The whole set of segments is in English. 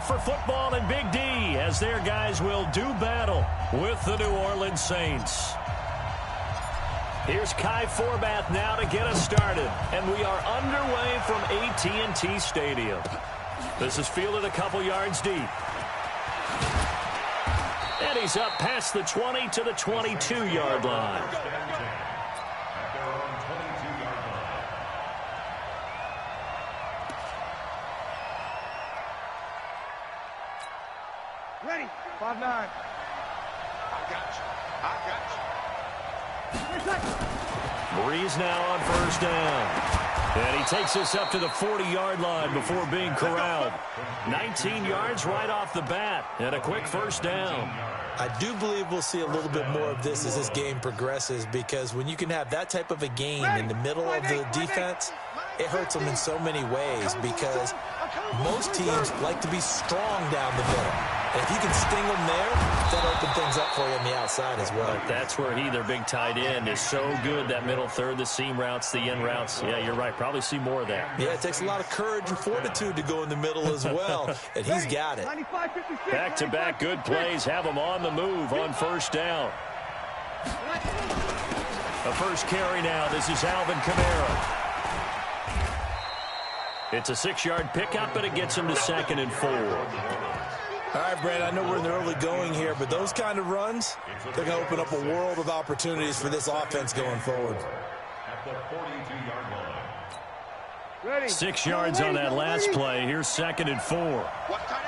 back for football in Big D as their guys will do battle with the New Orleans Saints. Here's Kai Forbath now to get us started, and we are underway from AT&T Stadium. This is fielded a couple yards deep. And he's up past the 20 to the 22-yard line. Ready, 5-9. I got you. Breeze now on first down. And he takes us up to the 40-yard line before being corralled. 19 yards right off the bat and a quick first down. I do believe we'll see a little bit more of this as this game progresses, because when you can have that type of a game in the middle of the defense, it hurts them in so many ways, because most teams like to be strong down the middle. And if you can sting them there, that'll open things up for you on the outside as well. But that's where he, their big tight end, is so good, that middle third, the seam routes, the in routes. Yeah, you're right. Probably see more of that. Yeah, it takes a lot of courage and fortitude to go in the middle as well, and he's got it. Back-to-back good plays have him on the move on first down. A first carry now. This is Alvin Kamara. It's a 6-yard pickup, but it gets him to 2nd and 4. All right, Brad, I know we're in the early going here, but those kind of runs, they're going to open up a world of opportunities for this offense going forward. At the 42-yard line. Ready. 6 yards on that last play. Here's 2nd and 4. What tight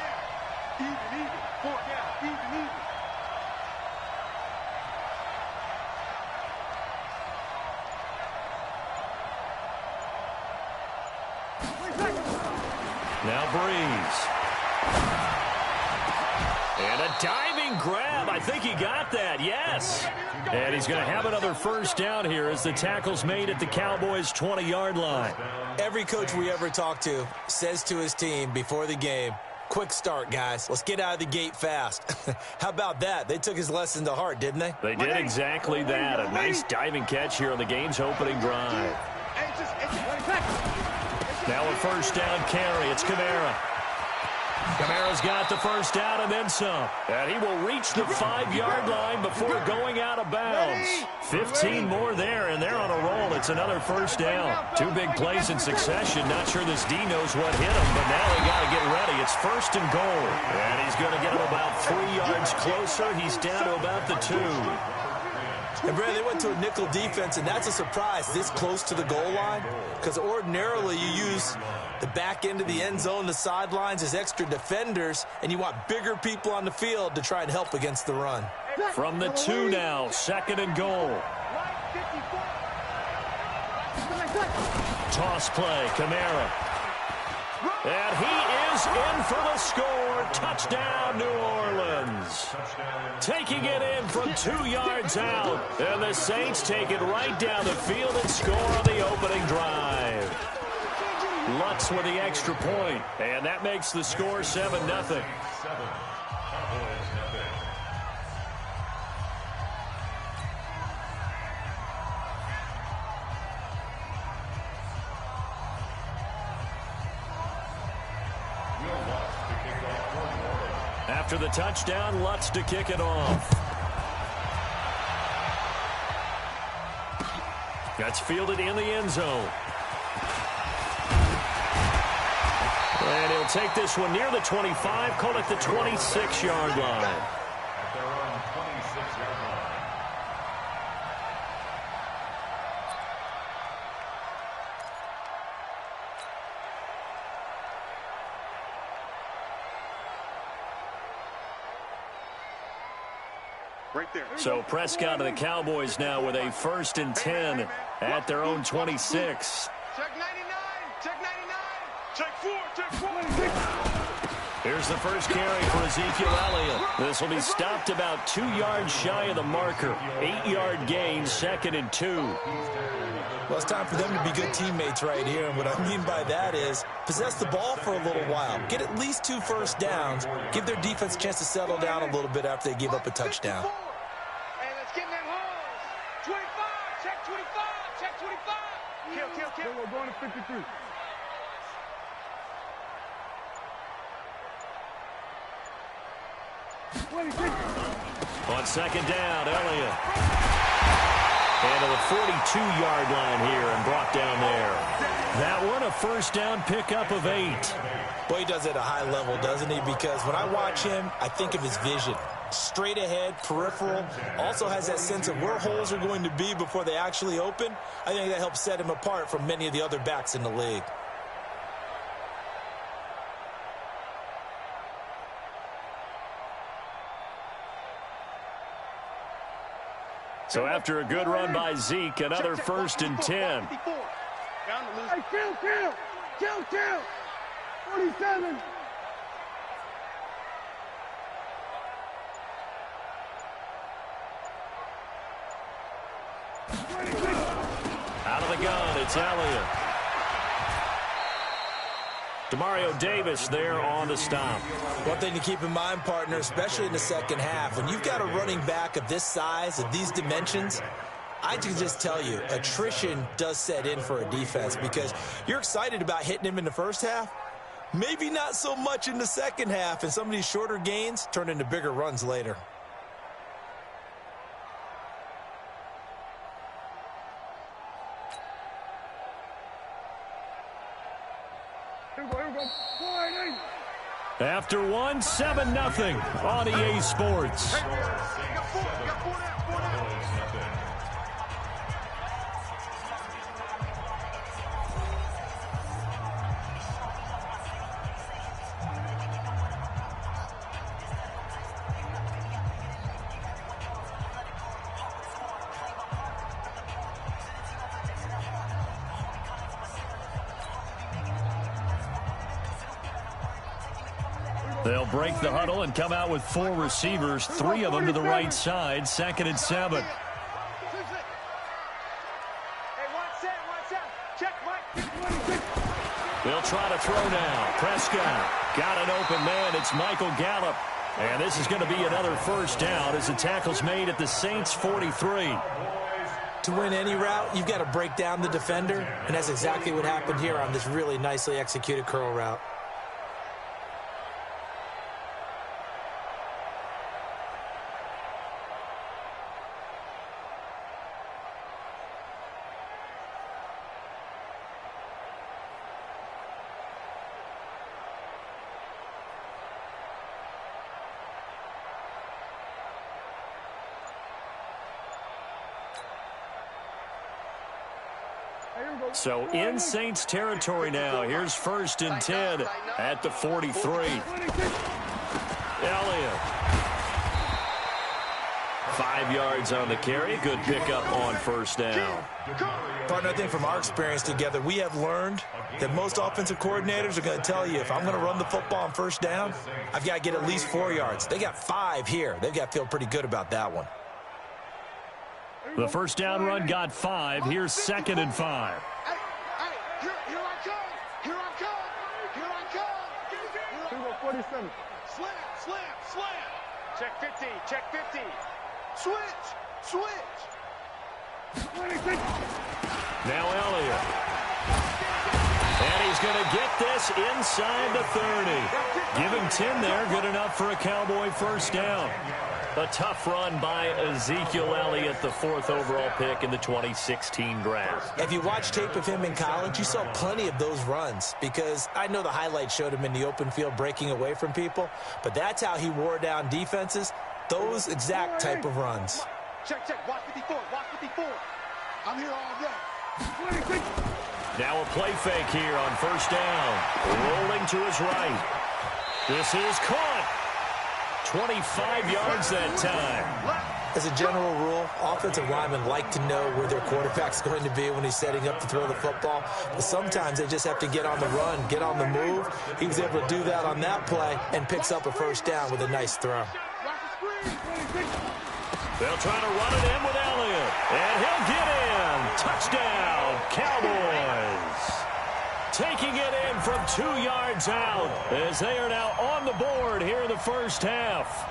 end? Even. 4 down. Even. Now Breeze. And a diving grab. I think he got that. Yes. And he's going to have another first down here as the tackle's made at the Cowboys' 20-yard line. Every coach we ever talk to says to his team before the game, quick start, guys. Let's get out of the gate fast. How about that? They took his lesson to heart, didn't they? They did exactly that. A nice diving catch here on the game's opening drive. Now a first down carry. It's Kamara. Kamara's got the first down and then some. And he will reach the 5-yard line before going out of bounds. 15 more there, and they're on a roll. It's another first down. 2 big plays in succession. Not sure this D knows what hit him, but now they got to get ready. It's 1st and goal. And he's going to get him about 3 yards closer. He's down to about the 2. And, Brad, they went to a nickel defense, and that's a surprise this close to the goal line, because ordinarily you use the back end of the end zone, the sidelines as extra defenders, and you want bigger people on the field to try and help against the run. From the 2 now, 2nd and goal. Toss play, Kamara. And he is in for the score. Touchdown, New Orleans. Taking it in from 2 yards out. And the Saints take it right down the field and score on the opening drive. Lutz with the extra point. And that makes the score 7-0. After the touchdown, Lutz to kick it off. That's fielded in the end zone. And he'll take this one near the 25, call it the 26-yard line. Right there. So Prescott and the Cowboys now with a 1st and 10 at their own 26. Check 99. Check 99. Check 4. Check 4. Here's the first carry for Ezekiel Elliott. This will be stopped about 2 yards shy of the marker. 8-yard gain, 2nd and 2. Well, it's time for them to be good teammates right here. And what I mean by that is possess the ball for a little while. Get at least 2 first downs. Give their defense a chance to settle down a little bit after they give up a touchdown. Hey, let's get in that hole. 25. Check 25. Check 25. Kill. We're going to 53. On second down, Elliott. And to the 42-yard line here and brought down there. That one, a first down pickup of 8. Boy, he does it at a high level, doesn't he? Because when I watch him, I think of his vision. Straight ahead, peripheral, also has that sense of where holes are going to be before they actually open. I think that helps set him apart from many of the other backs in the league. So after a good run by Zeke, another 1st and 10. Hey, kill. 47. Out of the gun, it's Elliott. Demario Davis there on the stop. One thing to keep in mind, partner, especially in the second half, when you've got a running back of this size, of these dimensions, I can just tell you, attrition does set in for a defense because you're excited about hitting him in the first half. Maybe not so much in the second half, and some of these shorter gains turn into bigger runs later. After one, 7-0 on EA Sports. They'll break the huddle and come out with 4 receivers, 3 of them to the right side, 2nd and 7. They'll try to throw now. Prescott got an open man. It's Michael Gallup. And this is going to be another first down as the tackle's made at the Saints' 43. To win any route, you've got to break down the defender, and that's exactly what happened here on this really nicely executed curl route. So in Saints territory now. Here's 1st and 10 at the 43. Elliott. 5 yards on the carry. Good pickup on first down. Partner, I think from our experience together, we have learned that most offensive coordinators are going to tell you, if I'm going to run the football on first down, I've got to get at least 4 yards. They got 5 here. They've got to feel pretty good about that one. The first down run got 5. Here's 2nd and 5. Here I come. 47. Slam. Check 50. Switch. Now Elliott. And he's going to get this inside the 30. Give him 10 there. Good enough for a Cowboy first down. A tough run by Ezekiel Elliott, the 4th overall pick in the 2016 draft. If you watch tape of him in college, you saw plenty of those runs because I know the highlights showed him in the open field breaking away from people, but that's how he wore down defenses, those exact type of runs. Check. Watch 54. I'm here all day. Now a play fake here on first down. Rolling to his right. This is caught. 25 yards that time. As a general rule, offensive linemen like to know where their quarterback's going to be when he's setting up to throw the football. But sometimes they just have to get on the run, get on the move. He was able to do that on that play and picks up a first down with a nice throw. They'll try to run it in with Elliott. And he'll get in. Touchdown, Cowboys. Taking it in from 2 yards out as they are now on the board here in the first half.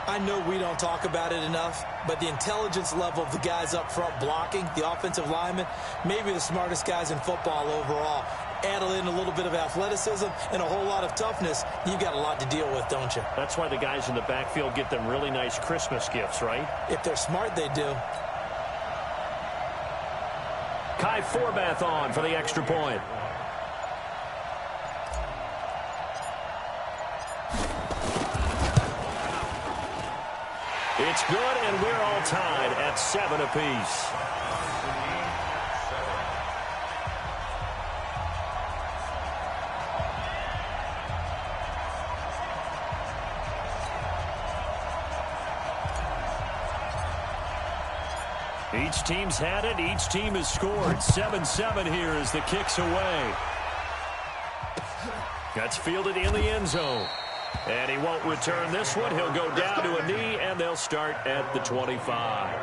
I know we don't talk about it enough, but the intelligence level of the guys up front blocking, the offensive linemen, maybe the smartest guys in football overall. Add in a little bit of athleticism and a whole lot of toughness, you've got a lot to deal with, don't you? That's why the guys in the backfield get them really nice Christmas gifts, right? If they're smart, they do. Kai Forbath on for the extra point. It's good, and we're all tied at 7 apiece. Each team's had it. Each team has scored. 7-7 here as the kick's away. That's fielded in the end zone. And he won't return this one. He'll go down to a knee, and they'll start at the 25.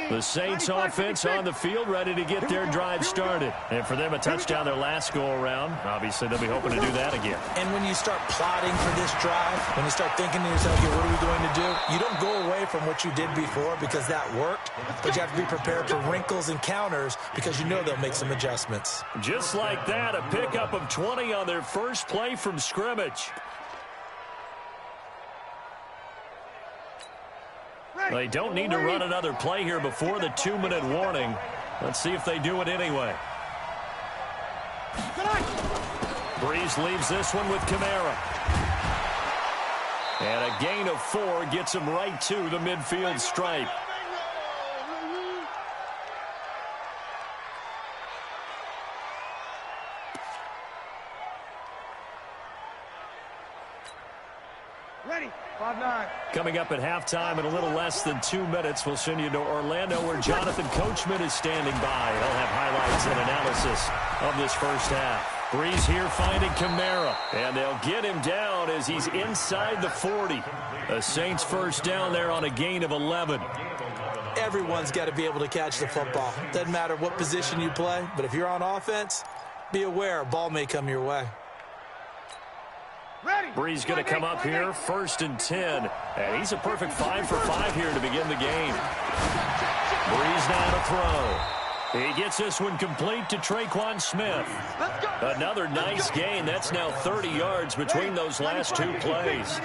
The Saints offense on the field, ready to get their drive started. And for them, a touchdown their last go-around. Obviously, they'll be hoping to do that again. And when you start plotting for this drive, when you start thinking to yourself, okay, what are we going to do? You don't go away from what you did before because that worked, but you have to be prepared for wrinkles and counters because you know they'll make some adjustments. Just like that, a pickup of 20 on their first play from scrimmage. They don't need to run another play here before the 2-minute warning. Let's see if they do it anyway. Breeze leaves this one with Kamara. And a gain of 4 gets him right to the midfield stripe. Ready. 5-9. Coming up at halftime in a little less than 2 minutes, we'll send you to Orlando where Jonathan Coachman is standing by. He'll have highlights and analysis of this first half. Breeze here finding Kamara, and they'll get him down as he's inside the 40. A Saints first down there on a gain of 11. Everyone's got to be able to catch the football. Doesn't matter what position you play, but if you're on offense, be aware a ball may come your way. Breeze going to come up here, 1st and 10. And he's a perfect 5 for 5 here to begin the game. Breeze now to throw. He gets this one complete to Traquan Smith. Another nice gain. That's now 30 yards between those last 2 plays.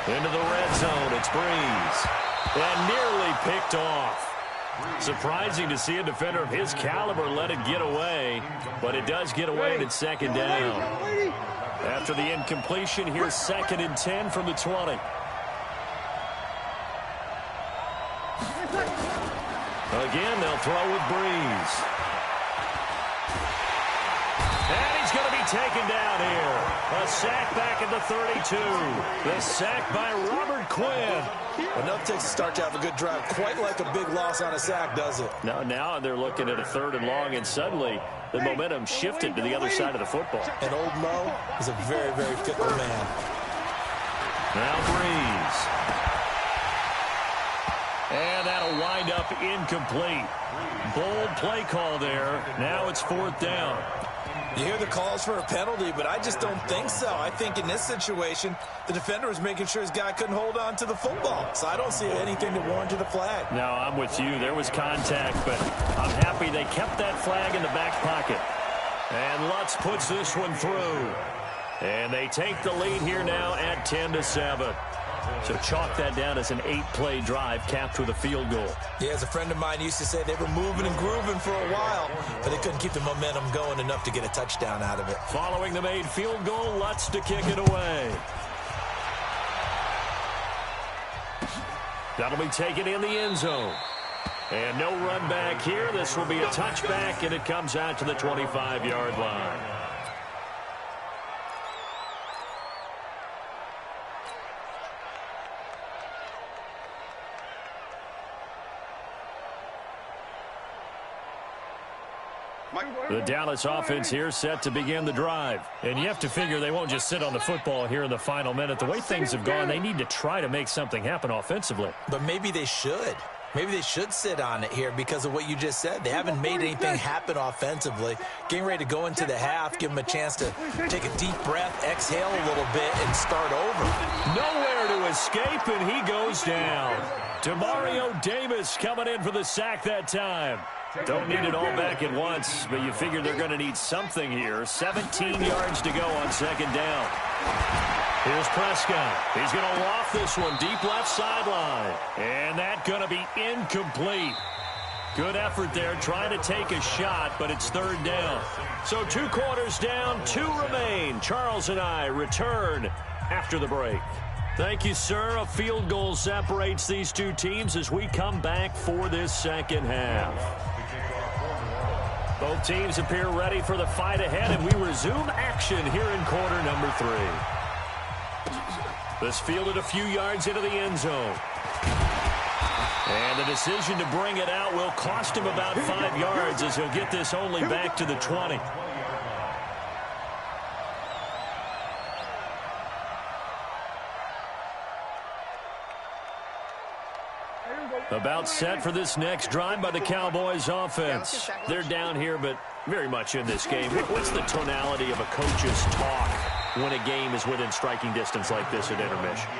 Into the red zone, it's Breeze. And nearly picked off. Surprising to see a defender of his caliber let it get away, but it does get away and it's 2nd down. After the incompletion, here's 2nd and 10 from the 20. Again, they'll throw with Breeze. And he's going to be taken down here. A sack back at the 32. The sack by Robert Quinn. Enough takes to start to have a good drive. Quite like a big loss on a sack, does it? Now they're looking at a 3rd and long, and suddenly the momentum shifted to the other side of the football. And old Mo is a very, very fickle man. Now Breeze. And that'll wind up incomplete. Bold play call there. Now it's 4th down. You hear the calls for a penalty, but I just don't think so. I think in this situation, the defender was making sure his guy couldn't hold on to the football. So I don't see anything to warrant the flag. No, I'm with you. There was contact, but I'm happy they kept that flag in the back pocket. And Lutz puts this one through. And they take the lead here now at 10-7. So chalk that down as an 8-play drive capped with a field goal. Yeah, as a friend of mine used to say, they were moving and grooving for a while, but they couldn't keep the momentum going enough to get a touchdown out of it. Following the made field goal, Lutz to kick it away. That'll be taken in the end zone. And no run back here. This will be a touchback, and it comes out to the 25-yard line. The Dallas offense here set to begin the drive. And you have to figure they won't just sit on the football here in the final minute. The way things have gone, they need to try to make something happen offensively. But maybe they should. Maybe they should sit on it here because of what you just said. They haven't made anything happen offensively. Getting ready to go into the half, give them a chance to take a deep breath, exhale a little bit, and start over. Nowhere to escape, and he goes down. Demario Davis coming in for the sack that time. Don't need it all back at once, but you figure they're going to need something here. 17 yards to go on second down. Here's Prescott. He's going to loft this one deep left sideline. And that's going to be incomplete. Good effort there trying to take a shot, but it's third down. So 2 quarters down, 2 remain. Charles and I return after the break. Thank you, sir. A field goal separates these two teams as we come back for this second half. Both teams appear ready for the fight ahead, and we resume action here in quarter number 3. This fielded a few yards into the end zone. And the decision to bring it out will cost him about 5 yards as he'll get this only back to the 20. About set for this next drive by the Cowboys offense. They're down here, but very much in this game. What's the tonality of a coach's talk when a game is within striking distance like this at intermission?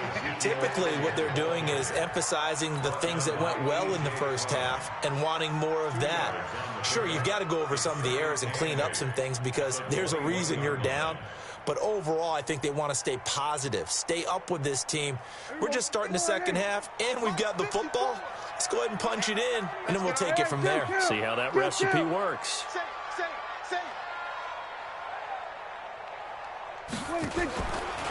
Typically, what they're doing is emphasizing the things that went well in the first half and wanting more of that. Sure, you've got to go over some of the errors and clean up some things because there's a reason you're down. But overall, I think they want to stay positive, stay up with this team. We're just starting the second half, and we've got the football. Let's go ahead and punch it in, and then we'll take it from there. See how that recipe works.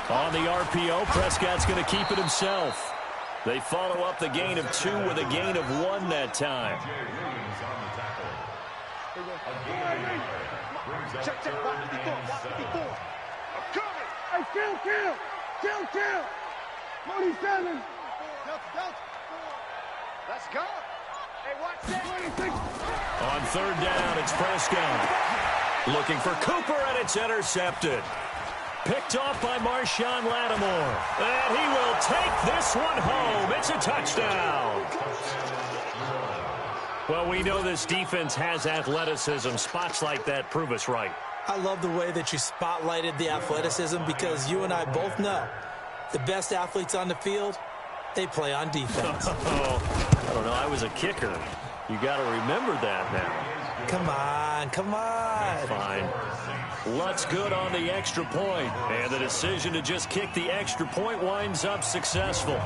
On the RPO, Prescott's going to keep it himself. They follow up the gain of 2 with a gain of 1 that time. Kill. 47. Let's go. Hey, watch that. On third down, it's Prescott. Looking for Cooper, and it's intercepted. Picked off by Marshawn Lattimore. And he will take this one home. It's a touchdown. Well, we know this defense has athleticism. Spots like that prove us right. I love the way that you spotlighted the athleticism because you and I both know the best athletes on the field, they play on defense. I don't know. I was a kicker. You got to remember that now. Come on. Fine. Lutz good on the extra point. And the decision to just kick the extra point winds up successful.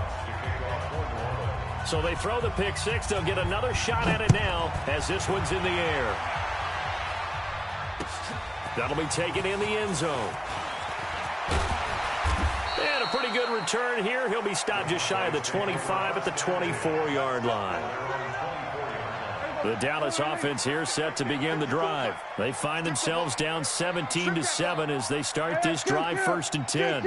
So they throw the pick six. They'll get another shot at it now as this one's in the air. That'll be taken in the end zone. And a pretty good return here. He'll be stopped just shy of the 25 at the 24-yard line. The Dallas offense here set to begin the drive. They find themselves down 17-7 as they start this drive 1st and 10.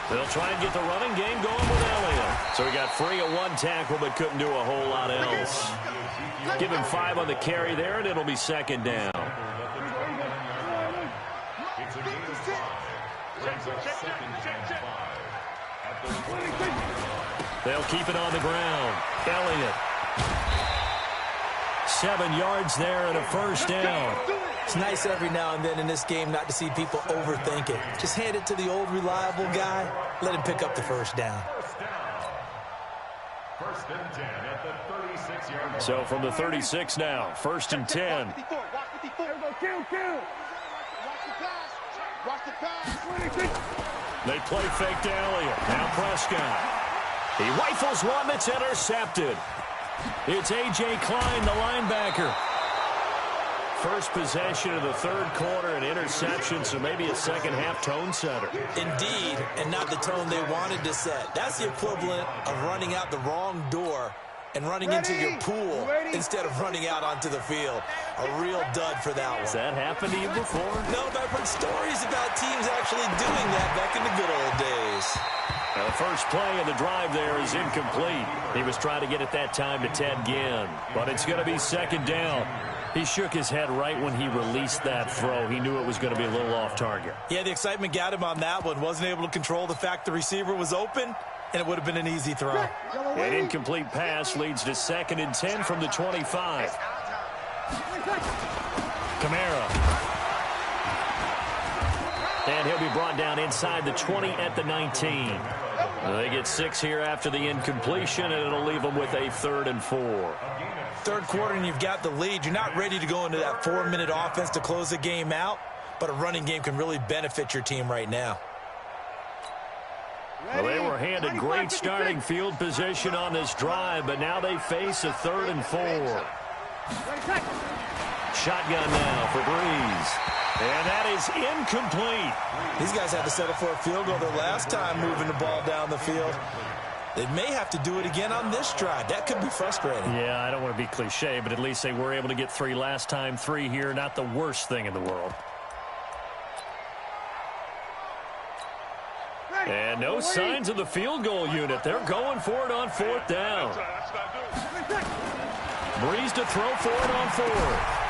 They'll try and get the running game going with Elliott. So he got free of 1 tackle but couldn't do a whole lot else. Give him 5 on the carry there, and it'll be 2nd down. They'll keep it on the ground. Elliott. 7 yards there and a 1st down. It's nice every now and then in this game not to see people overthink it. Just hand it to the old reliable guy. Let him pick up the 1st down. 1st and 10 at the 36-yard line. So from the 36 now, 1st and 10. They play fake to Elliott. Now Prescott. He rifles one that's intercepted. It's A.J. Klein, the linebacker. First possession of the 3rd quarter, an interception, so maybe a second-half tone setter. Indeed, and not the tone they wanted to set. That's the equivalent of running out the wrong door and running into your pool instead of running out onto the field. A real dud for that one. Has that happened to you before? No, but I've heard stories about teams actually doing that back in the good old days. Now, the first play of the drive there is incomplete. He was trying to get it that time to Ted Ginn, but it's going to be 2nd down. He shook his head right when he released that throw. He knew it was going to be a little off target. Yeah, the excitement got him on that one. Wasn't able to control the fact the receiver was open, and it would have been an easy throw. An incomplete pass leads to 2nd and 10 from the 25. Kamara. And he'll be brought down inside the 20 at the 19. They get 6 here after the incompletion, and it'll leave them with a 3rd and 4. Third quarter and you've got the lead. You're not ready to go into that 4-minute offense to close the game out, but a running game can really benefit your team right now. Well, they were handed great starting field position on this drive, but now they face a 3rd and 4. Shotgun now for Breeze. And that is incomplete. These guys had to settle for a field goal their last time moving the ball down the field. They may have to do it again on this drive. That could be frustrating. Yeah, I don't want to be cliche, but at least they were able to get 3 last time. 3 here, not the worst thing in the world. And no signs of the field goal unit. They're going for it on 4th down. Breeze to throw for it on 4th.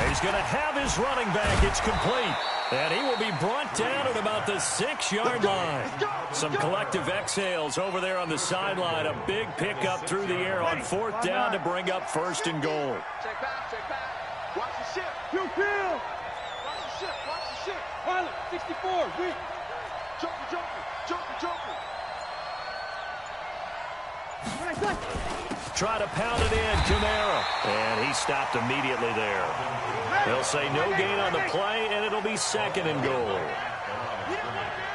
He's going to have his running back. It's complete. And he will be brought down at about the 6-yard line. Some collective exhales over there on the sideline. A big pickup through the air on 4th down to bring up 1st and goal. Check back, check back. Watch the ship. Watch the ship, watch the ship. Pilot, 64, win. Joker, joker, joker, joker. Try to pound it in, Kamara. And he stopped immediately there. They'll say no gain on the play, and it'll be 2nd and goal.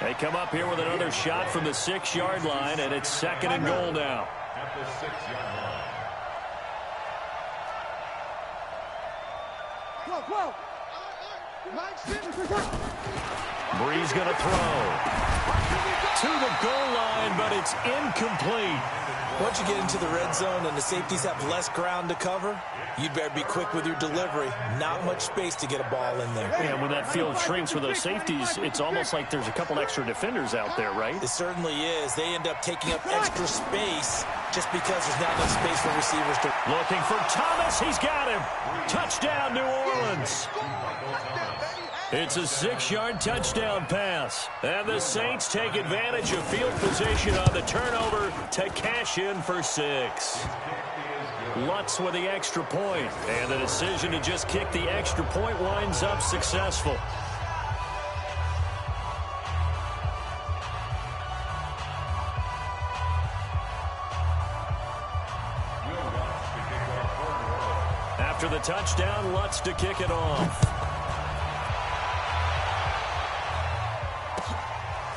They come up here with another shot from the 6-yard line, and it's 2nd and goal now. At the 6-yard line. Breeze going to throw. To the goal line, but it's incomplete. Once you get into the red zone and the safeties have less ground to cover, you'd better be quick with your delivery. Not much space to get a ball in there. And when that field shrinks with those safeties, it's almost like there's a couple extra defenders out there, right? It certainly is. They end up taking up extra space just because there's not enough space for receivers to... Looking for Thomas. He's got him. Touchdown, New Orleans. It's a 6-yard touchdown pass. And the Saints take advantage of field position on the turnover to cash in for 6. Lutz with the extra point. And the decision to just kick the extra point winds up successful. After the touchdown, Lutz to kick it off.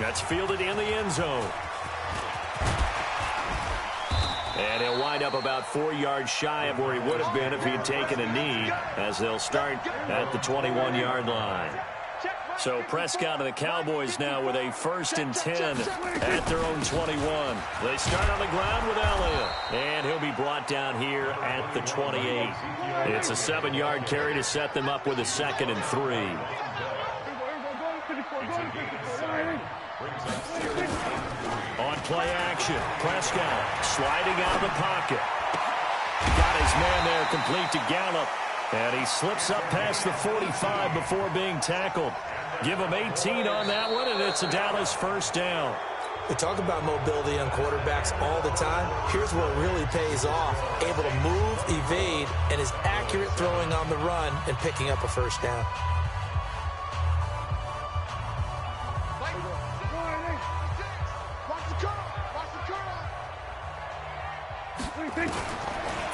That's fielded in the end zone. And he'll wind up about 4 yards shy of where he would have been if he had taken a knee, as they'll start at the 21-yard line. So Prescott and the Cowboys now with a 1st and 10 at their own 21. They start on the ground with Elliott, and he'll be brought down here at the 28. It's a 7-yard carry to set them up with a 2nd and 3. On play action, Prescott sliding out of the pocket. Got his man there complete to Gallup. And he slips up past the 45 before being tackled. Give him 18 on that one, and it's a Dallas 1st down. We talk about mobility on quarterbacks all the time. Here's where it really pays off. Able to move, evade, and is accurate throwing on the run and picking up a 1st down.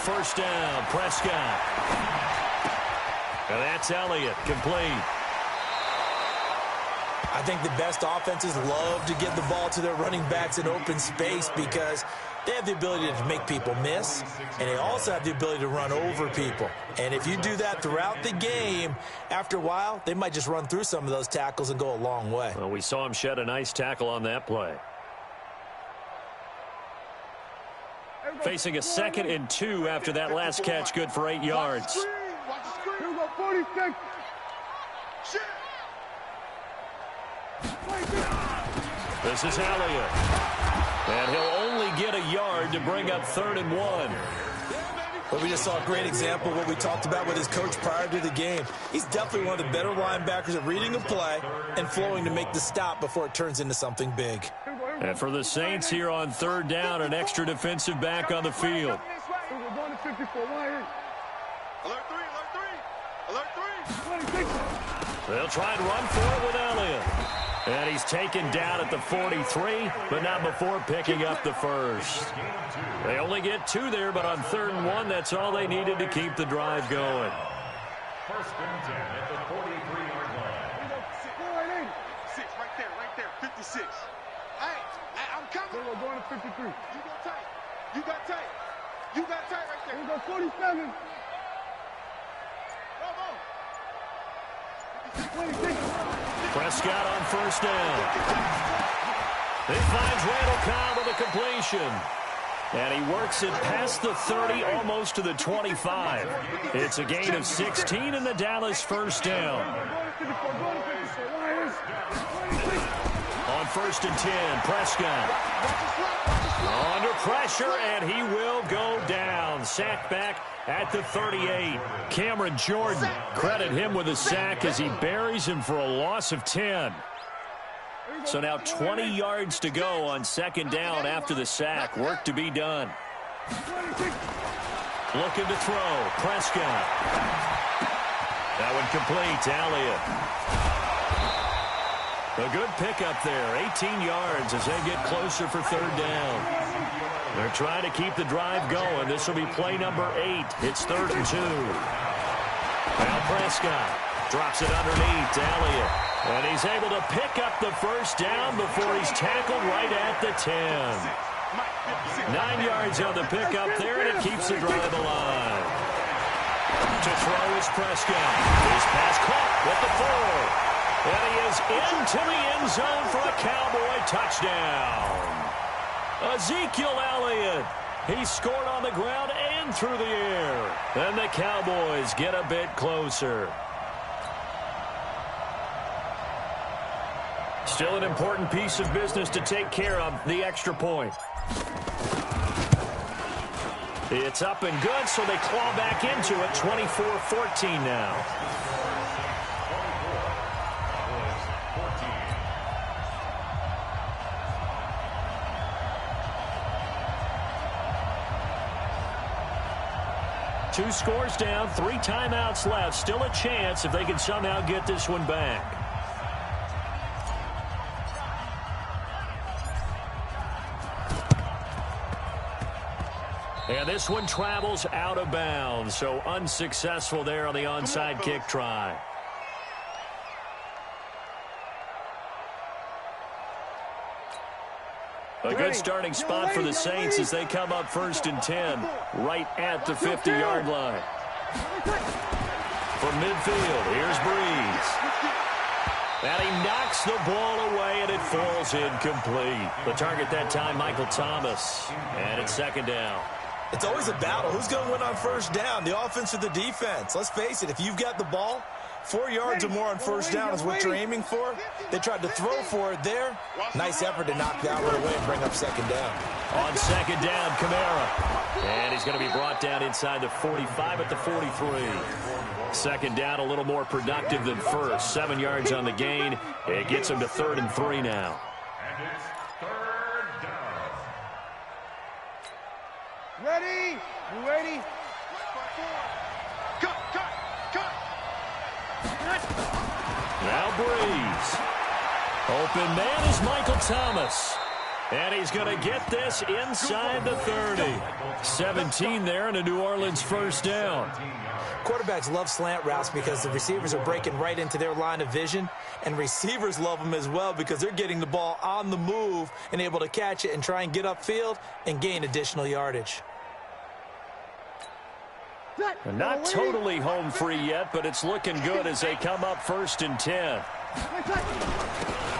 First down, Prescott. And that's Elliott, complete. I think the best offenses love to get the ball to their running backs in open space because they have the ability to make people miss, and they also have the ability to run over people. And if you do that throughout the game, after a while, they might just run through some of those tackles and go a long way. Well, we saw him shed a nice tackle on that play. Facing a 2nd and 2 after that last catch, good for 8 yards. This is Elliott. And he'll only get a yard to bring up 3rd and 1. Well, we just saw a great example of what we talked about with his coach prior to the game. He's definitely one of the better linebackers at reading a play and flowing to make the stop before it turns into something big. And for the Saints here on third down, an extra defensive back on the field. Alert three. Alert three. They'll try and run for it with Elliott. And he's taken down at the 43, but not before picking up the first. They only get 2 there, but on 3rd and 1, that's all they needed to keep the drive going. First and 10 at the 43-yard line. 6 right there. 56. Hey, I'm coming. We're going to 53. You got tight. You got tight right there. We go 47. Prescott on first down. He finds Randall Cobb with a completion. And he works it past the 30, almost to the 25. It's a gain of 16 in the Dallas first down. On first and 10, Prescott. Under pressure, and he will go down. Sack back at the 38. Cameron Jordan, credit him with a sack as he buries him for a loss of 10. So now 20 yards to go on second down after the sack. Work to be done. Looking to throw. Prescott. That one complete to Elliott. A good pickup there. 18 yards as they get closer for third down. They're trying to keep the drive going. This will be play number 8. It's 3rd and 2. Now Prescott drops it underneath to Elliott. And he's able to pick up the first down before he's tackled right at the 10. 9 yards on the pickup there, and it keeps the drive alive. To throw is Prescott. His pass caught with the 4. And he is into the end zone for a Cowboy touchdown. Ezekiel Elliott. He scored on the ground and through the air. And the Cowboys get a bit closer. Still an important piece of business to take care of, the extra point. It's up and good, so they claw back into it. 24-14 now. Two scores down, 3 timeouts left. Still a chance if they can somehow get this one back. And this one travels out of bounds, so unsuccessful there on the onside kick try. A good starting spot for the Saints as they come up 1st and 10, right at the 50-yard line. From midfield, here's Breeze. And he knocks the ball away, and it falls incomplete. The target that time, Michael Thomas. And it's 2nd down. It's always a battle. Who's going to win on first down, the offense or the defense? Let's face it, if you've got the ball, 4 yards or more on first down is what you're aiming for. They tried to throw for it there. Nice effort to knock that one away and bring up 2nd down. On 2nd down, Kamara. And he's going to be brought down inside the 45 at the 43. 2nd down, a little more productive than first. 7 yards on the gain. It gets him to 3rd and 3 now. And it's 3rd down. Ready? You ready? Cut. Now Breeze. Open man is Michael Thomas. And he's going to get this inside the 30. 17 there and a New Orleans first down. Quarterbacks love slant routes because the receivers are breaking right into their line of vision, and receivers love them as well because they're getting the ball on the move and able to catch it and try and get upfield and gain additional yardage. And not totally home free yet, but it's looking good as they come up 1st and 10.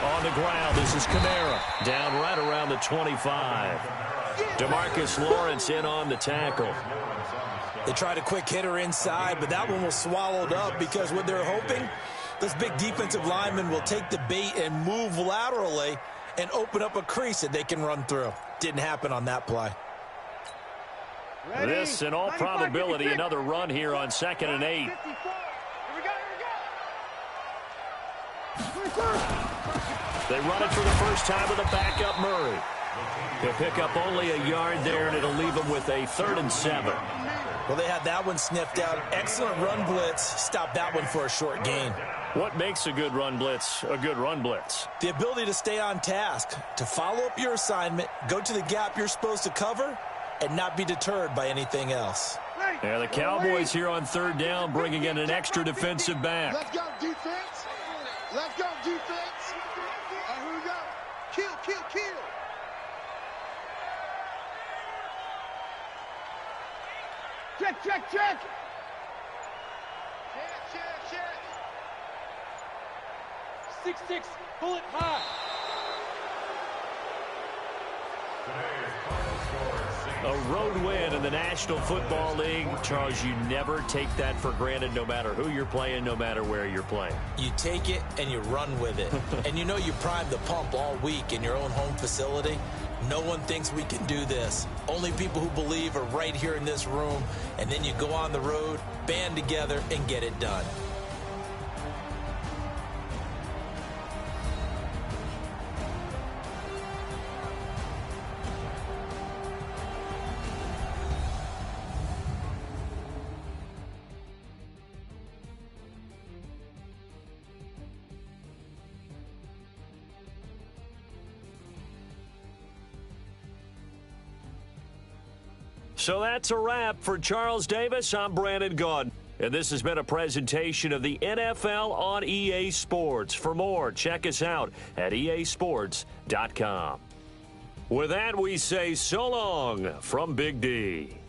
On the ground, this is Kamara. Down right around the 25. DeMarcus Lawrence in on the tackle. They tried a quick hitter inside, but that one was swallowed up because what they're hoping, this big defensive lineman will take the bait and move laterally and open up a crease that they can run through. Didn't happen on that play. This, in all probability, another run here on 2nd and 8. 54. Here we go. They run it for the first time with a backup Murray. He'll pick up only a yard there, and it'll leave him with a 3rd and 7. Well, they had that one sniffed out. Excellent run blitz. Stop that one for a short gain. What makes a good run blitz a good run blitz? The ability to stay on task, to follow up your assignment, go to the gap you're supposed to cover, and not be deterred by anything else. Yeah, the Cowboys here on 3rd down bringing in an extra defensive back. Let's go, defense. Let's go, defense. Here we go. Kill, kill, kill. Check. Check. Check. 6-6. Pull it high. A road win in the National Football League. Charles, you never take that for granted, no matter who you're playing, no matter where you're playing. You take it and you run with it. And you know you primed the pump all week in your own home facility. No one thinks we can do this. Only people who believe are right here in this room. And then you go on the road, band together, and get it done. So that's a wrap for Charles Davis. I'm Brandon Gaudin. And this has been a presentation of the NFL on EA Sports. For more, check us out at easports.com. With that, we say so long from Big D.